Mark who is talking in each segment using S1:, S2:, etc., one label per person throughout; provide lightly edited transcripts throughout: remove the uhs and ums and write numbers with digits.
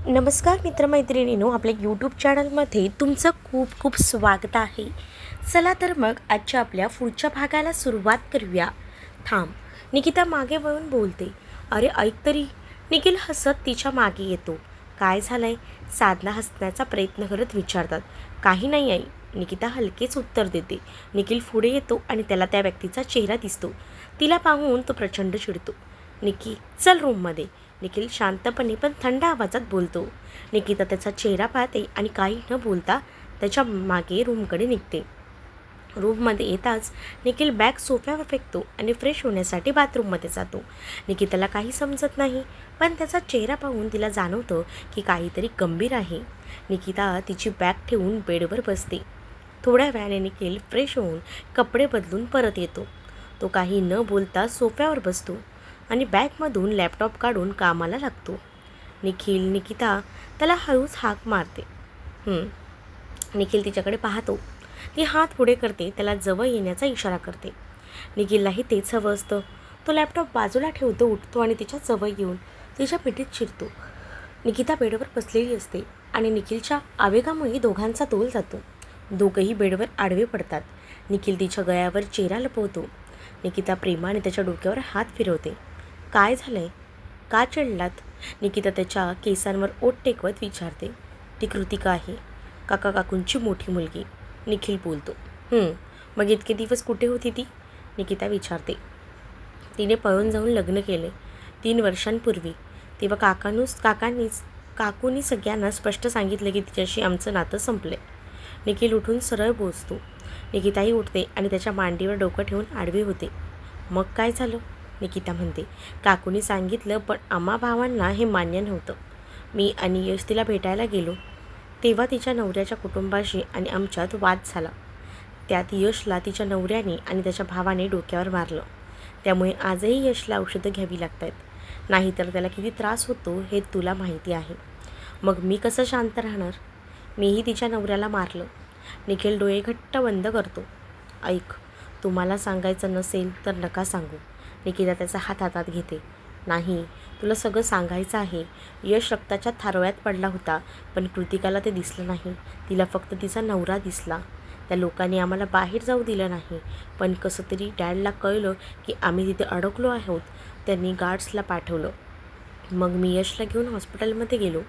S1: नमस्कार मित्रमैत्रिणींनो, आपल्या यूट्यूब चॅनलमध्ये तुमचं खूप खूप स्वागत आहे. चला तर मग आजच्या आपल्या पुढच्या भागाला सुरुवात करूया. थांब, निकिता मागे वळून बोलते. अरे ऐक तरी. निखिल हसत तिच्या मागे येतो. काय झालंय? साधना हसण्याचा प्रयत्न करत विचारतात. काही नाही आई, निकिता हलकेच उत्तर देते. निखिल पुढे येतो आणि त्याला त्या व्यक्तीचा चेहरा दिसतो. तिला पाहून तो प्रचंड चिडतो. निकी, चल रूममध्ये. निखिल शांतपणे पण थंड आवाजात बोलतो. निकिता त्याचा चेहरा पाहते आणि काही न बोलता त्याच्या मागे रूमकडे निघते. रूममध्ये येताच निखिल बॅग सोफ्यावर फेकतो आणि फ्रेश होण्यासाठी बाथरूममध्ये जातो. निकिताला काही समजत नाही, पण त्याचा चेहरा पाहून तिला जाणवतं की काहीतरी गंभीर आहे. निकिता तिची बॅग ठेवून बेडवर बसते. थोड्या वेळाने निखिल फ्रेश होऊन कपडे बदलून परत येतो. तो काही न बोलता सोफ्यावर बसतो आणि बॅगमधून लॅपटॉप काढून कामाला लागतो. निकिता त्याला हळूच हाक मारते. निखिल तिच्याकडे पाहतो. ती हात पुढे करते, त्याला जवळ येण्याचा इशारा करते. निखिललाही तेच हवं असतं. तो लॅपटॉप बाजूला ठेवतो, उठतो आणि तिच्या जवळ येऊन तिच्या पिठीत शिरतो. निकिता बेडवर बसलेली असते आणि निखिलच्या आवेगामुळे दोघांचा तोल जातो. दोघंही बेडवर आडवे पडतात. निखिल तिच्या गळ्यावर चेहरा लपवतो. निकिता प्रेमाने त्याच्या डोक्यावर हात फिरवते. काय झालंय? का चिडलात? निकिता त्याच्या केसांवर ओठ टेकवत विचारते. ती कृतिका आहे, काकांची मोठी मुलगी. निखिल बोलतो. मग इतके दिवस कुठे होती ती? निकिता विचारते. तिने पळून जाऊन लग्न केले 3 वर्षांपूर्वी. तेव्हा काकूंनी सगळ्यांना स्पष्ट सांगितलं की तिच्याशी आमचं नातं संपलं. निखिल उठून सरळ बोसतो. निकिताही उठते आणि त्याच्या मांडीवर डोकं ठेवून आडवी होते. मग काय झालं? निकिता म्हणते. काकूंनी सांगितलं, पण आम्हा भावांना हे मान्य नव्हतं. मी आणि यश तिला भेटायला गेलो, तेव्हा तिच्या नवऱ्याच्या कुटुंबाशी आणि आमच्यात वाद झाला. त्यात यशला तिच्या नवऱ्याने आणि त्याच्या भावाने डोक्यावर मारलं. त्यामुळे आजही यशला औषधं घ्यावी लागत आहेत. नाहीतर त्याला किती त्रास होतो हे तुला माहिती आहे. मग मी कसं शांत राहणार? मीही तिच्या नवऱ्याला मारलं. निखिल डोळे घट्ट बंद करतो. ऐक, तुम्हाला सांगायचं नसेल तर नका सांगू. निकिता त्याचा हात हातात घेते. नाही, तुला सगळं सांगायचं आहे. यश रक्ताच्या थारोळ्यात पडला होता, पण कृतिकाला ते दिसलं नाही. तिला फक्त तिचा नवरा दिसला. त्या लोकांनी आम्हाला बाहेर जाऊ दिलं नाही, पण कसं तरी डॅडला कळलं की आम्ही तिथे अडकलो आहोत. त्यांनी गार्ड्सला पाठवलं. मग मी यशला घेऊन हॉस्पिटलमध्ये गेलो.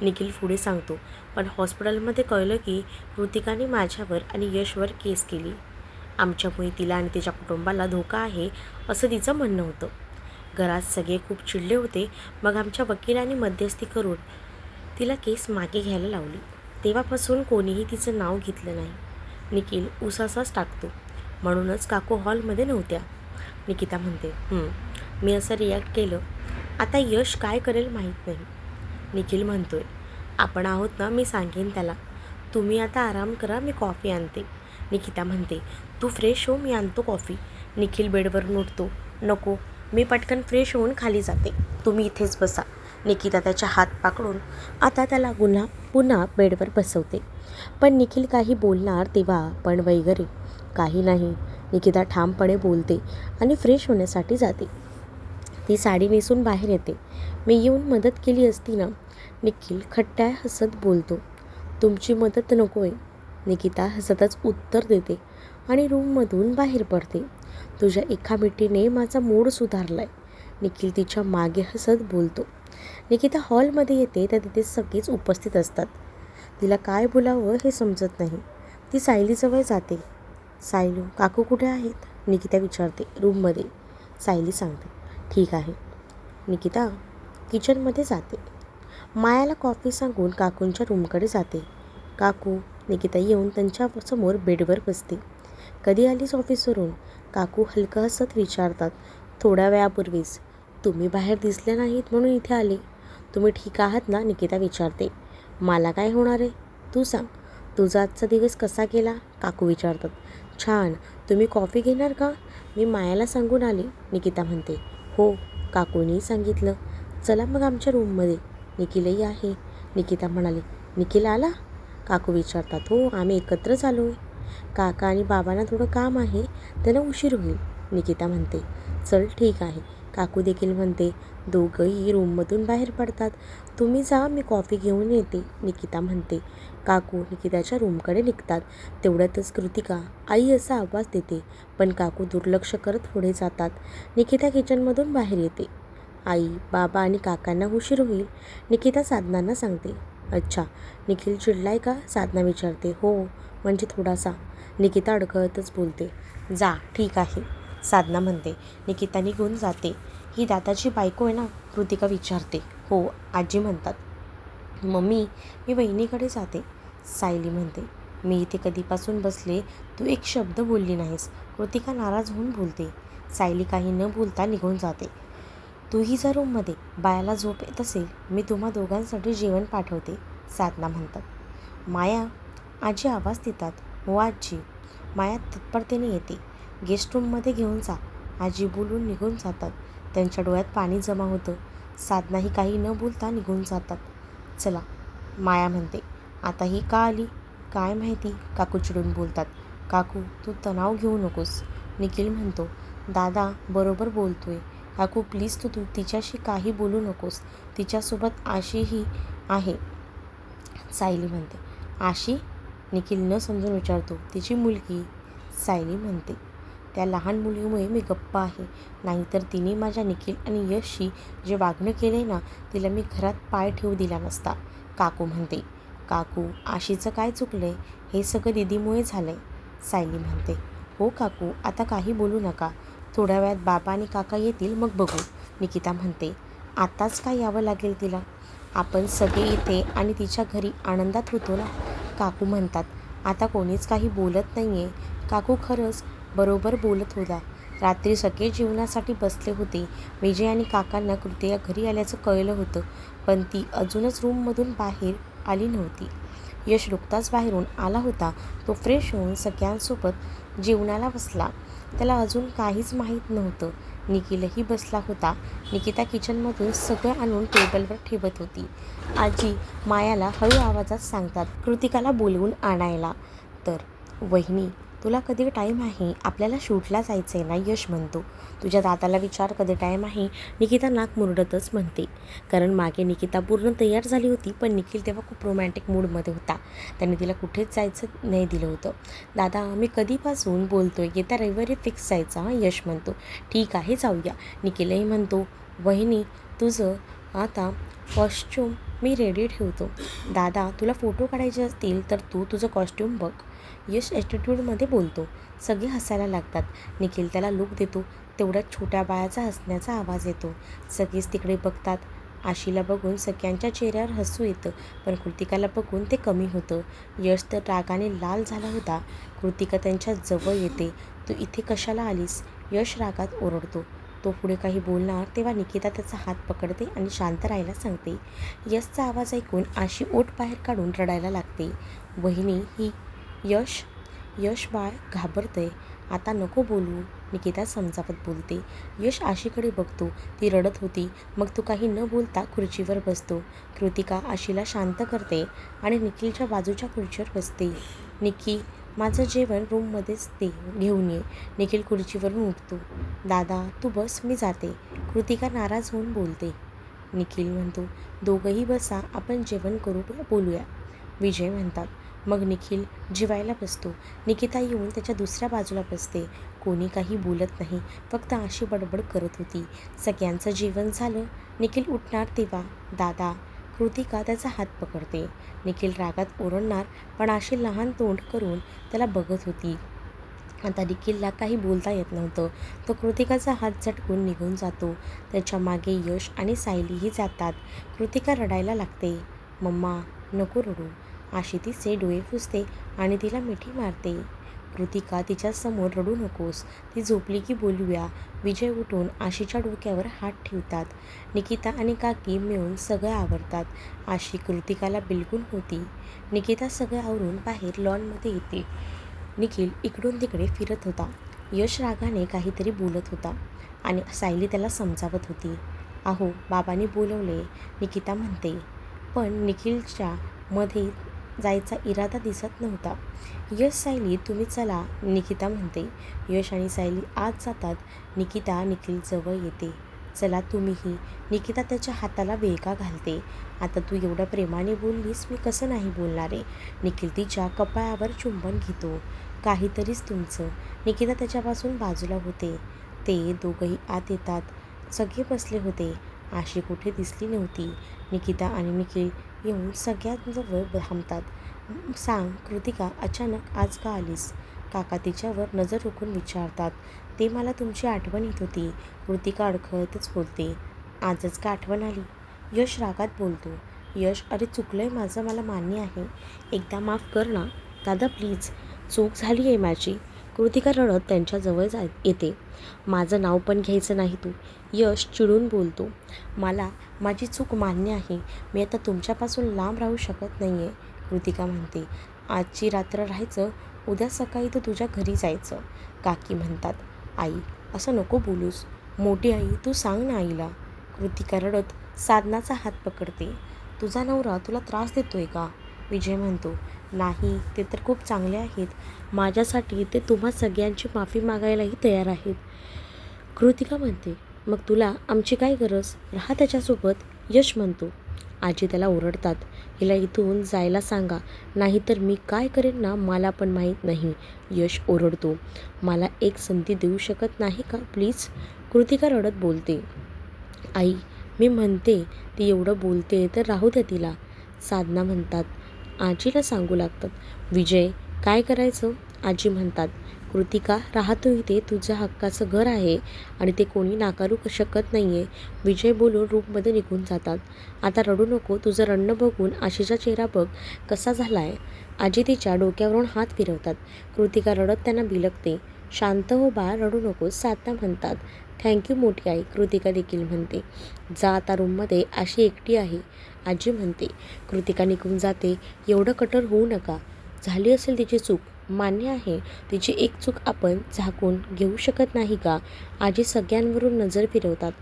S1: निखिल पुढे सांगतो. पण हॉस्पिटलमध्ये कळलं की कृतिकाने माझ्यावर आणि यशवर केस केली. आमच्यामुळे तिला आणि तिच्या कुटुंबाला धोका आहे असं तिचं म्हणणं होतं. घरात सगळे खूप चिडले होते. मग आमच्या वकिलांनी मध्यस्थी करून तिला केस मागे घ्यायला लावली. तेव्हापासून कोणीही तिचं नाव घेतलं नाही. निखिल उसासाच टाकतो. म्हणूनच काकू हॉलमध्ये नव्हत्या. निकिता म्हणते. मी असं रिॲक्ट केलं. आता यश काय करेल माहीत नाही. निखिल म्हणतोय. आपण आहोत ना, मी सांगेन त्याला. तुम्ही आता आराम करा, मी कॉफी आणते. निकिता म्हणते. तू फ्रेश हो, मी आणतो कॉफी. निखिल बेडवरून उठतो. नको, मी पटकन फ्रेश होऊन खाली जाते, तुम्ही इथेच बसा. निकिता त्याच्या हात पकडून आता त्याला पुन्हा बेडवर बसवते. पण निखिल काही बोलणार तेव्हा पण वगैरे काही नाही. निकिता ठामपणे बोलते आणि फ्रेश होण्यासाठी जाते. ती साडी नेसून बाहेर येते. मी येऊन मदत केली असती ना? निखिल खट्ट्या हसत बोलतो. तुमची मदत नको आहे. निकिता हसतच उत्तर देते आणि रूममधून बाहेर पडते. तुझ्या एका मिठीने माझा मूड सुधारलाय. निखिल तिच्या मागे हसत बोलतो. निकिता हॉलमध्ये येते तर तिथे सगळेच उपस्थित असतात. तिला काय बोलावं हे समजत नाही. ती सायलीजवळ जाते. सायलू, काकू कुठे आहेत? निकिता विचारते. रूममध्ये. सायली सांगते. ठीक आहे. निकिता किचनमध्ये जाते. मायाला कॉफी सांगून काकूंच्या रूमकडे जाते. काकू. निकिता येऊन त्यांच्यासमोर बेडवर बसते. कधी आलीस ऑफिसवरून? काकू हलकं हसत विचारतात. थोड्या वेळापूर्वीच. तुम्ही बाहेर दिसले नाहीत म्हणून इथे आले. तुम्ही ठीक आहात ना? निकिता विचारते. मला काय होणार आहे? तू सांग. तुझा आजचा दिवस कसा गेला? काकू विचारतात. छान. तुम्ही कॉफी घेणार का? मी मायाला सांगून आले. निकिता म्हणते. हो, काकूंनी सांगितलं. चला मग आमच्या रूममध्ये. निखिलही आहे. निकिता म्हणाली. निखिल आला? काकू विचारतात. हो, आम्ही एकत्रच आलो आहे. काका आणि बाबांना थोडं काम आहे, त्यांना उशीर होईल. निकिता म्हणते. चल ठीक आहे. काकू देखील म्हणते. दोघंही रूममधून बाहेर पडतात. तुम्ही जा, मी कॉफी घेऊन येते, निकिता म्हणते. काकू निकिताच्या रूमकडे निघतात. तेवढ्यातच कृतिका आई असा आवाज देते, पण काकू दुर्लक्ष करत पुढे जातात. निकिता किचनमधून बाहेर येते. आई, बाबा आणि काकांना उशीर होईल, निकिता साधनांना सांगते. अच्छा, निखिल चिडलाय का, साधना विचारते. हो, म्हणजे थोडासा, निकिता अडखळतच बोलते. जा, ठीक आहे, साधना म्हणते. निकिता निघून जाते. ही दादाची बायको आहे ना, कृतिका विचारते. हो, आजी म्हणतात. मम्मी, मी वहिनीकडे जाते, सायली म्हणते. मी इथे कधीपासून बसले, तू एक शब्द बोलली नाहीस, कृतिका नाराज होऊन बोलते. सायली काही न बोलता निघून जाते. तूही जर रूममध्ये, बायाला झोप येत असेल, मी तुम्हा दोघांसाठी जेवण पाठवते, साधना म्हणतात. माया, आजी आवाज देतात. हो आजी, माया तत्परतेने येते. गेस्ट रूममध्ये घेऊन जा, आजी बोलून निघून जातात. त्यांच्या डोळ्यात पाणी जमा होतं. साधनाही काही न बोलता निघून जातात. चला, माया म्हणते. आता ही का आली काय माहिती, काकू चिडून बोलतात. काकू, तू तणाव घेऊ नकोस, निखिल म्हणतो. दादा बरोबर बोलतोय, काकू प्लीज तू तिच्याशी काही बोलू नकोस, तिच्यासोबत आशीही आहे, सायली म्हणते. आशी, निखिल न समजून विचारतो. तिची मुलगी, सायली म्हणते. त्या लहान मुलीमुळे मी गप्प आहे, नाहीतर तिने माझ्या निखिल आणि यशशी जे वागणं केले ना, तिला मी घरात पाय ठेवू दिला नसता, काकू म्हणते. काकू, आशीचं काय चुकलंय, हे सगळं दीदीमुळे झालंय, सायली म्हणते. हो काकू, आता काही बोलू नका, थोड्या वेळात बाबा आणि काका येतील, मग बघू, निकिता म्हणते. आताच काय यावं लागेल तिला, आपण सगळे इथे आणि तिच्या घरी आनंदात होतो ना, काकू म्हणतात. आता कोणीच काही बोलत नाही आहे. काकू खरंच बरोबर बोलत होता. रात्री सगळे जेवणासाठी बसले होते. विजय आणि काकांना कृतिका घरी आल्याचं कळलं होतं, पण ती अजूनच रूममधून बाहेर आली नव्हती. यश नुकताच बाहेरून आला होता. तो फ्रेश होऊन सगळ्यांसोबत जेवणाला बसला. त्याला अजून काहीच माहीत नव्हतं. निखिलही बसला होता. निकिता किचनमधून सगळं आणून टेबलवर ठेवत होती. आजी मायाला हळू आवाजात सांगतात कृतिकाला बोलवून आणायला. तर वहिनी, तुला कधी टाईम आहे, आपल्याला शूटला जायचं आहे ना, यश म्हणतो. तुझ्या दादाला विचार कधी टाईम आहे, निकिता नाक मुरडतच म्हणते. कारण मागे निकिता पूर्ण तयार झाली होती, पण निखिल तेव्हा खूप रोमॅन्टिक मूडमध्ये होता. त्याने तिला कुठेच जायचं नाही दिलं होतं. दादा, मी कधीपासून बोलतोय, येत्या रविवारी फिक्स जायचा, हां, यश म्हणतो. ठीक आहे, जाऊया, निखिलही म्हणतो. वहिनी, तुझं आता कॉस्ट्यूम मी रेडी ठेवतो. दादा, तुला फोटो काढायचे असतील तर तू तुझं कॉस्ट्यूम बघ, यश ॲटिट्यूडमध्ये बोलतो. सगळे हसायला लागतात. निखिल त्याला लूक देतो. तेवढ्यात छोट्या बाळाचा हसण्याचा आवाज येतो. सगळेच तिकडे बघतात. आशीला बघून सगळ्यांच्या चेहऱ्यावर हसू येतं, पण कृतिकाला बघून ते कमी होतं. यश तर रागाने लाल झाला होता. कृतिका त्यांच्या जवळ येते. तू इथे कशाला आलीस, यश रागात ओरडतो. तो पुढे काही बोलणार तेव्हा निकिता त्याचा हात पकडते आणि शांत राहायला सांगते. यशचा आवाज ऐकून आशी ओठ बाहेर काढून रडायला लागते. वहिनी, ही यश बाळ घाबरतंय, आता नको बोलू, निकिता समजावत बोलते. यश आशीकडे बघतो. ती रडत होती. मग तो काही न बोलता खुर्चीवर बसतो. कृतिका आशीला शांत करते आणि निखिलच्या बाजूच्या खुर्चीवर बसते. निकी, माझं जेवण रूममध्येच घेऊन ये, निखिल खुर्चीवरून उठतो. दादा, तू बस, मी जाते, कृतिका नाराज होऊन बोलते. निखिल म्हणतो. दोघंही बसा, आपण जेवण करू, बोलूया, विजय म्हणतात. मग निखिल जेवायला बसतो. निकिता येऊन त्याच्या दुसऱ्या बाजूला बसते. कोणी काही बोलत नाही, फक्त आशी बडबड करत होती. सगळ्यांचं जेवण झालं. निखिल उठणार तेव्हा दादा, कृतिका त्याचा हात पकडते. निखिल रागात ओरडणार, पण आशी लहान तोंड करून त्याला बघत होती. आता निखिलला काही बोलता येत नव्हतं. तो कृतिकाचा हात झटकून निघून जातो. त्याच्या मागे यश आणि सायलीही जातात. कृतिका रडायला लागते. मम्मा, नको रडू, आशी तिचे डोळे पुसते आणि तिला मिठी मारते. कृतिका, तिच्यासमोर रडू नकोस, ती झोपली की बोलूया. विजय उठून आशीच्या डोक्यावर हात ठेवतात. निकिता आणि काकी मिळून सगळं आवरतात. आशी कृतिकाला बिलगून होती. निकिता सगळं आवरून बाहेर लॉनमध्ये येते. निखिल इकडून तिकडे फिरत होता. यश रागाने काहीतरी बोलत होता आणि सायली त्याला समजावत होती. अहो, बाबांनी बोलवले, निकिता म्हणते. पण निखिलच्या मध्ये जायचा इरादा दिसत नव्हता. यश, सायली, तुम्ही चला, निकिता म्हणते. यश आणि सायली आत जातात. निकिता निखिल जवळ येते. चला तुम्हीही. निकिता त्याच्या हाताला वेगा घालते. आता तू एवढ्या प्रेमाने बोललीस, मी कसं नाही बोलणार आहे. निखिल तिच्या कपाळावर चुंबन घेतो. काहीतरीच तुमचं. निकिता त्याच्यापासून बाजूला होते. ते दोघंही आत येतात. सगळे बसले होते. आशी कुठे दिसली नव्हती. निकिता आणि निखिल येऊन सगळ्यांजवळ थांबतात. सांग कृतिका, अचानक आज का आलीस? काका तिच्यावर नजर रोखून विचारतात. ते मला तुमची आठवण येत होती. कृतिका अडखळतच बोलते. आजच का आठवण आली? यश रागात बोलतो. यश, अरे चुकलंय माझं, मला मान्य आहे. एकदा माफ कर ना दादा प्लीज. चूक झाली आहे माझी. कृतिका रडत त्यांच्याजवळ येते. माझं नाव पण घ्यायचं नाही तू. यश चिडून बोलतो. मला माझी चूक मान्य आहे. मी आता तुमच्यापासून लांब राहू शकत नाही आहे. कृतिका म्हणते. आजची रात्र राहायचं, उद्या सकाळी तू तुझ्या घरी जायचं. काकी म्हणतात. आई असं नको बोलूस. मोठी आई, तू सांग ना आईला. कृतिका रडत साधनाचा हात पकडते. तुझा नवरा तुला त्रास देतोय का? विजय म्हणतो. नाही, ते तर खूप चांगले आहेत. माझ्यासाठी ते तुम्हा सगळ्यांची माफी मागायलाही तयार आहेत. कृतिका म्हणते. मग तुला आमची काय गरज? राहा त्याच्यासोबत. यश म्हणतो. आजी त्याला ओरडतात. हिला इथून जायला सांगा, नाहीतर मी काय करेन ना मला पण माहीत नाही. यश ओरडतो. मला एक संधी देऊ शकत नाही का प्लीज? कृतिका रडत बोलते. आई मी म्हणते, ती एवढं बोलते तर राहू द्या तिला. साधना म्हणतात. आजीला सांगू लागतात. विजय काय करायचं? आजी म्हणतात. कृतिका राहतो इथे, तुझ्या हक्काचं घर आहे आणि ते कोणी नाकारू शकत नाही आहे. विजय बोलून रूममध्ये निघून जातात. आता रडू नको, तुझं रडणं बघून आशीचा चेहरा बघ कसा झाला आहे. आजी तिच्या डोक्यावरून हात फिरवतात. कृतिका रडत त्यांना बिलगते. शांत हो बाळ, रडू नकोस. साधना म्हणतात. थँक्यू मोठी आई. कृतिका देखील म्हणते. जा आता रूममध्ये, आशी एकटी आहे. आजी म्हणते. कृतिका निघून जाते. एवढं कठोर होऊ नका. झाली असेल तिची चूक, मान्य आहे. तिची एक चूक आपण झाकून घेऊ शकत नाही का? आजी सगळ्यांवरून नजर फिरवतात.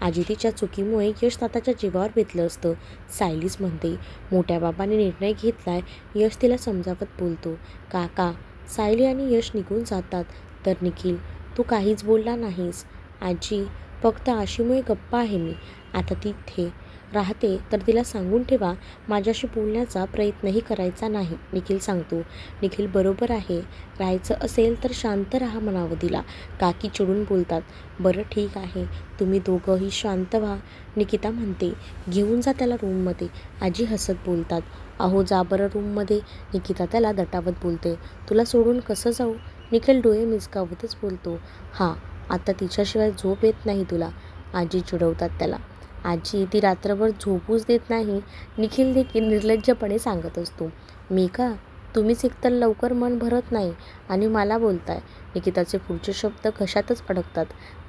S1: आजी तिच्या चुकीमुळे यश ताताच्या जीवावर बेतलं असतं. सायलीच म्हणते. मोठ्या बाबाने निर्णय घेतलाय. यश तिला समजावत बोलतो. काका. सायली आणि यश निघून जातात. तर निखिल, तू काहीच बोलला नाहीस. आजी फक्त आशीमुळे गप्पा आहे मी. आता ती इथे राहते तर तिला सांगून ठेवा, माझ्याशी बोलण्याचा प्रयत्नही करायचा नाही. निखिल सांगतो. निखिल बरोबर आहे. राहायचं असेल तर शांत राहा म्हणावं तिला. काकी चिडून बोलतात. बरं ठीक आहे, तुम्ही दोघंही शांत व्हा. निकिता म्हणते. घेऊन जा त्याला रूममध्ये. आजी हसत बोलतात. अहो जा बरं रूममध्ये. निकिता त्याला दटावत बोलते. तुला सोडून कसं जाऊ? निखिल डोळे मिचकावतच बोलतो. हां, आता तिच्याशिवाय झोप येत नाही तुला. आजी चिडवतात त्याला. आजी ती रात्रभर झोपूच देत नाही. निखिल देखील निर्लज्जपणे सांगत असतो. मी का? तुम्हीच एकतर लवकर मन भरत नाही आणि मला बोलताय. निकिताचे पुढचे शब्द घशातच अडकतात.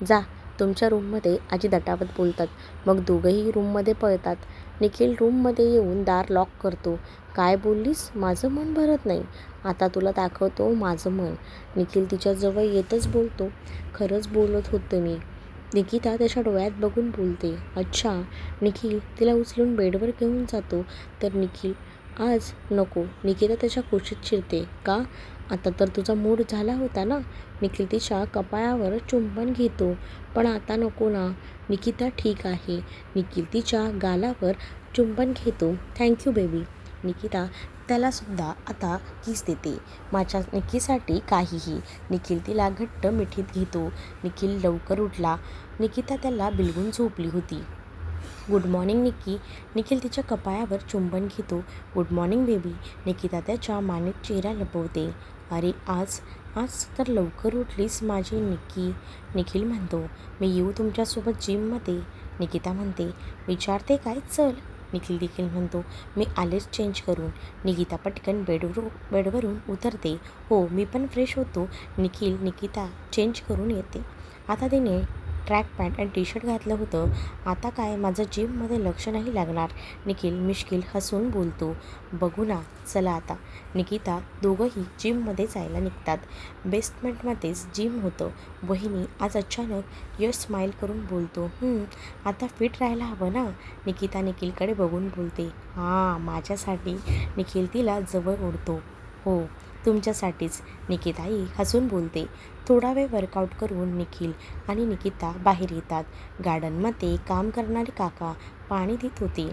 S1: जा तुमच्या रूममध्ये. आजी दटावत बोलतात. मग दोघंही रूममध्ये पळतात. निखिल रूममध्ये येऊन दार लॉक करतो. काय बोललीस? माझं मन भरत नाही. आता तुला दाखवतो माझं मन. निखिल तिच्याजवळ येतच बोलतो. खरंच बोलत होतं मी. निकिता त्याच्या डोळ्यात बघून बोलते. अच्छा. निखिल तिला उचलून बेडवर घेऊन जातो. तर निखिल आज नको. निकिता त्याच्या कुशीत शिरते. का? आता तर तुझा मूड झाला होता ना. निखिल तिच्या कपाळावर चुंबन घेतो. पण आता नको ना. निकिता ठीक आहे. निखिल तिच्या गालावर चुंबन घेतो. Thank you baby. निकिता त्यालासुद्धा आता किस देते. माझ्या निक्कीसाठी काहीही. निखिल तिला घट्ट मिठीत घेतो. निखिल लवकर उठला. निकिता त्याला बिलगून झोपली होती. Good morning Nikki. निखिल तिच्या कपाळावर चुंबन घेतो. Good morning baby. निकिता त्याच्या मानेत चेहरा लपवते. अरे आज आज तर लवकर उठलीस माझी निक्की. निखिल म्हणतो. मी येऊ तुमच्यासोबत जिममध्ये? निकिता म्हणते. विचारते काय? चल. निखिल देखील म्हणतो. मी आलेच चेंज करून. निकिता पटकन बेडवरून उतरते. हो मी पण फ्रेश होतो. निखिल निकिता चेंज करून येते. आता तिने ट्रॅक पॅन्ट आणि टी शर्ट घातलं होतं. आता काय माझं जिममध्ये लक्ष नाही लागणार. निखिल मिश्किल हसून बोलतो. बघू ना. चला आता. निकिता दोघंही जिममध्ये जायला निघतात. बेसमेंटमध्येच जिम होतं. वहिनी आज अचानक. यश स्माईल करून बोलतो. आता फिट राहायला हवं ना. निकिता निखिलकडे बघून बोलते. हां माझ्यासाठी. निखिल तिला जवळ ओढतो. हो तुमच्यासाठीच, निकिताई हसून बोलते. थोडा वेळ वर्कआउट करून निखिल आणि निकिता बाहेर येतात. गार्डनमध्ये काम करणारे काका पाणी देत होते.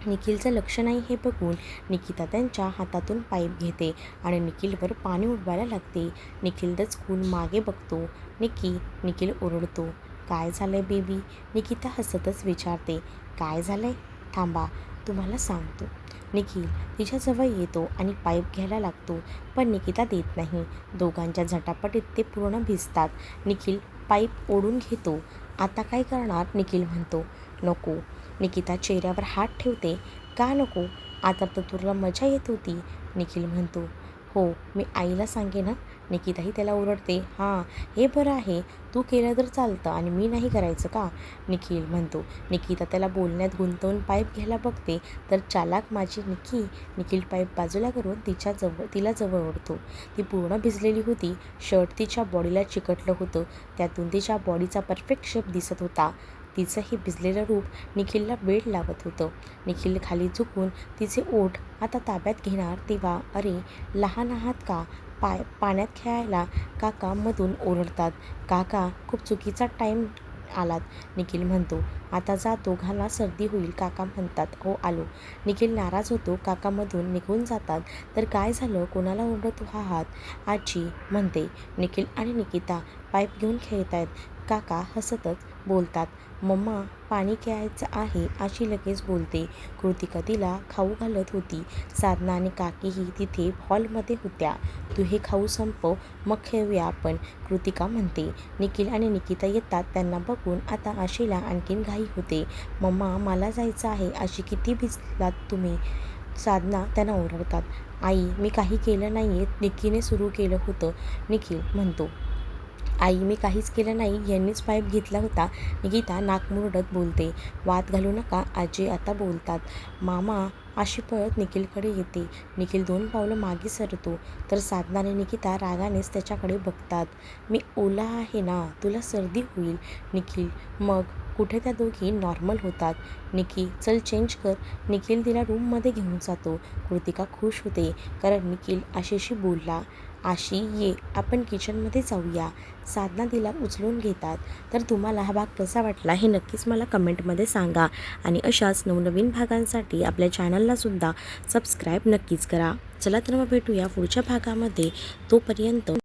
S1: निखिलचं लक्ष नाही हे बघून निकिता त्यांच्या हातातून पाईप घेते आणि निखिलवर पाणी उडवायला लागते. निखिल दचकून मागे बघतो. निखिल ओरडतो. काय झालंय बेबी? निकिता हसतच विचारते. काय झालंय? थांबा, तुम्हाला सांगतो. निखिल तिच्याजवळ येतो आणि पाईप घ्यायला लागतो, पण निकिता देत नाही. दोघांच्या झटापटीत ते पूर्ण भिजतात. निखिल पाईप ओढून घेतो. आता काय करणार? निखिल म्हणतो. नको. निकिता चेहऱ्यावर हात ठेवते. का नको? आता तर तुला मजा येत होती. निखिल म्हणतो. हो, मी आईला सांगेन. निकिताही त्याला ओरडते. हां, हे बरं आहे. तू केलं तर चालतं आणि मी नाही करायचं का? निखिल म्हणतो. निकिता त्याला बोलण्यात गुंतवून पाईप घ्यायला बघते तर चालाक माझी निखिल पाईप बाजूला करून तिला जवळ ओढतो. ती पूर्ण भिजलेली होती. शर्ट तिच्या बॉडीला चिकटलं होतं. त्यातून तिच्या बॉडीचा परफेक्ट शेप दिसत होता. तिचं हे भिजलेलं रूप निखिलला वेड लावत होतं. निखिल खाली झुकून तिचे ओठ आता ताब्यात घेणार तेव्हा अरे, लहान आहात का? पाण्यात खेळायला काका मधून ओरडतात. काका, खूप चुकीचा टाईम आलात. निखिल म्हणतो. आता जा, दोघांना सर्दी होईल. काका म्हणतात. हो, आलो. निखिल नाराज होतो. काका मधून निघून जातात. तर काय झालं? कोणाला ओरडत आहात? आजी म्हणते. निखिल आणि निकिता पाईप घेऊन खेळतायत. काका हसतच बोलतात. मम्मा, पाणी खेळायचं आहे. आजी लगेच बोलते. कृतिका तिला खाऊ घालत होती. साधना आणि काकीही तिथे हॉलमध्ये होत्या. तू हे खाऊ संपव, मग खेळूया आपण, कृतिका म्हणते. निखिल आणि निकिता येतात. त्यांना बघून आता आशीला आणखीन घाई होते. मम्मा, मला जायचं आहे. आजी, किती भिजलात तुम्ही? साधना त्यांना ओरडतात. आई, मी काही केलं नाही आहे. निक्कीने सुरू केलं होतं, निखिल म्हणतो. आई, मी काहीच केलं नाही. यांनीच पाईप घेतला होता. निकिता नाक मुरडत बोलते. वाद घालू नका. आजी आता बोलतात. मामा, अशी पळत निखिलकडे येते. निखिल 2 पावलं मागे सरतो तर साधना आणि निकिता रागानेच त्याच्याकडे बघतात. मी ओला आहे ना, तुला सर्दी होईल. निखिल, मग कुठे त्या दोघी नॉर्मल होतात. चल चेंज कर. निखिल तिला रूममध्ये घेऊन जातो. कृतिका खुश होते कारण निखिल आशीशी बोलला. आशी, ये, आपण किचनमध्ये जाऊया. साधना तिला उचलून घेतात. तर तुम्हाला हा भाग कसा वाटला हे नक्कीच मला कमेंटमध्ये सांगा आणि अशाच नवनवीन भागांसाठी आपल्या चॅनललासुद्धा सबस्क्राईब नक्कीच करा. चला तर मग भेटूया पुढच्या भागामध्ये. तोपर्यंत